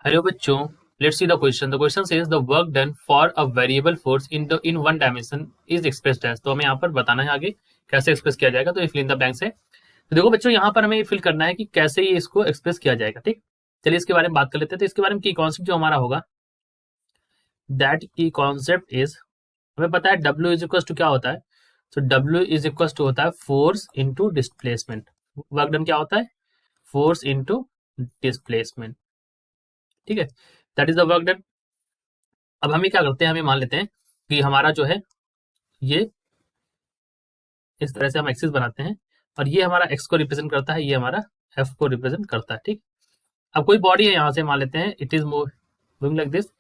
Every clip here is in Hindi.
हेलो बच्चों, let's see the question. The question says the work done for a variable force in one dimension is expressed as. तो हमें यहाँ पर बताना है आगे कैसे एक्सप्रेस किया जाएगा। तो फिल इन द ब्लैंक्स है। तो देखो बच्चों, यहाँ पर हमें ये फिल करना है कि कैसे ये इसको एक्सप्रेस किया जाएगा। ठीक, चलिए इसके बारे में बात कर लेते हैं। तो इसके बारे में की कॉन्सेप्ट जो हमारा होगा, दैट की कॉन्सेप्ट इज, हमें पता है डब्ल्यू इज इक्वल टू क्या होता है। तो डब्ल्यू इज इक्वल टू होता है force into displacement. Work done क्या होता है, फोर्स इंटू डिस्प्लेसमेंट। ठीक है, that is the work done. अब हमें क्या करते हैं, हमें मान लेते हैं कि हमारा जो है ये इस तरह से हम एक्सिस बनाते हैं और ये हमारा एक्स को रिप्रेजेंट करता है, ये हमारा एफ को रिप्रेजेंट करता है। ठीक, अब कोई बॉडी है, यहाँ से मान लेते हैं it is moving like this.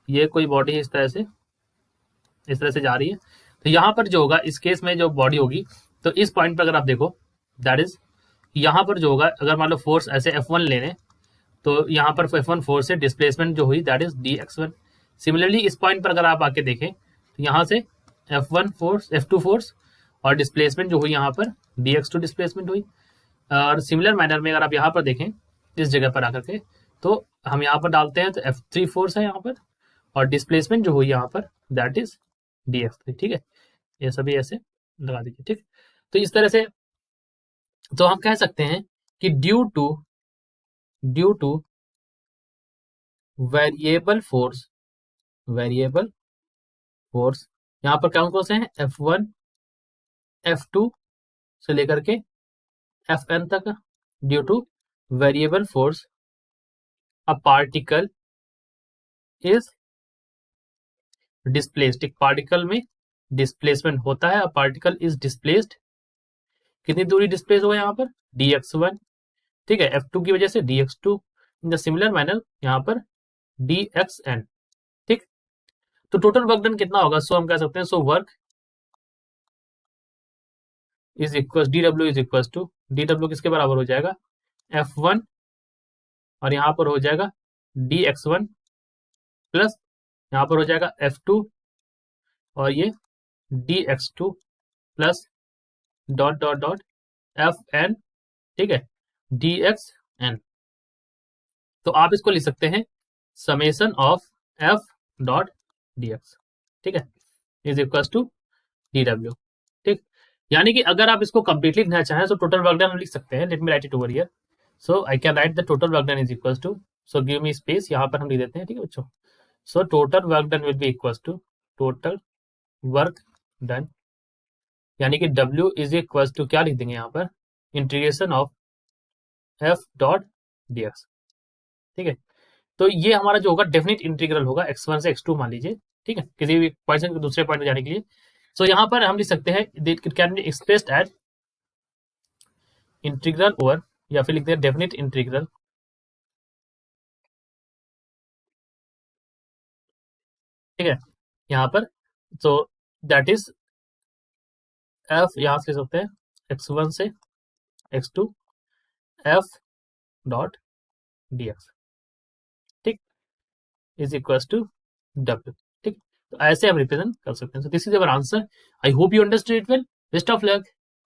ये कोई बॉडी है, इस तरह से जा रही है। तो यहाँ पर जो होगा, इस केस में जो बॉडी होगी, तो इस पॉइंट पर अगर आप देखो, दैट इज यहाँ पर जो होगा, अगर मान लो फोर्स ऐसे F1 ले लें, तो यहाँ पर F1 फोर्स से डिस्प्लेसमेंट जो हुई दैट इज dx1। सिमिलरली इस पॉइंट पर अगर आप आके देखें, तो यहाँ से F1 फोर्स, F2 फोर्स और डिस्प्लेसमेंट जो हुई यहाँ पर dx2 डिस्प्लेसमेंट हुई। और सिमिलर मैनर में अगर आप यहाँ पर देखें, इस जगह पर आकर के, तो हम यहाँ पर डालते हैं तो F3 फोर्स है यहाँ पर, और डिस्प्लेसमेंट जो हुई यहाँ पर दैट इज df3। ठीक है, ये सभी ऐसे लगा दीजिए। ठीक, तो इस तरह से तो हम कह सकते हैं कि due two variable force, variable force यहाँ पर कौन कौन से हैं, F1 F2 से लेकर के Fn तक। Due two variable force a particle is displaced. एक पार्टिकल में डिस्प्लेसमेंट होता है, अ पार्टिकल इज डिस्प्लेस्ड। कितनी दूरी डिस्प्लेस हुआ यहाँ पर, dx1। ठीक है, F2 की वजह से dx2। In the similar manner यहाँ पर dxn। ठीक, तो टोटल वर्क डन कितना होगा, सो हम कह सकते हैं so work is equal dw is equal to, dw किसके बराबर हो जाएगा, F1 और यहाँ पर हो जाएगा dx1 प्लस यहाँ पर हो जाएगा F2 और ये dx2 plus dot dot dot Fn। ठीक है, dxn। तो आप इसको लिख सकते हैं summation of f dot dx। ठीक है, इज इक्वल टू dw। ठीक, यानी कि अगर आप इसको कंप्लीटली लिखना चाहें तो टोटल वर्क डन हम लिख सकते हैं। Let me write it over here. So I can write the total work done is equal to, so give me space, यहाँ पर हम लिख देते हैं। ठीक है बच्चों, so total work done will be equal to total work done, यानी कि W इज इक्वल टू क्या लिख देंगे यहाँ पर, integration of f dot dx। ठीक है, तो ये हमारा जो होगा डेफिनेट इंटीग्रल होगा x1 से x2 मान लीजिए। ठीक है, किसी भी पॉइंट से दूसरे पॉइंट में जाने के लिए। सो यहाँ पर हम लिख सकते हैं it can be expressed as integral over, या फिर लिखते हैं डेफिनेट इंटीग्रल ठीक है यहाँ पर। सो दैट इज f, यहाँ से लिख सकते हैं x1 से x2 f डॉट dx। ठीक, इज इक्वल टू w। ठीक, तो ऐसे हम रिप्रेजेंट कर सकते हैं। So this is our answer. I hope you understood it well. Best of luck.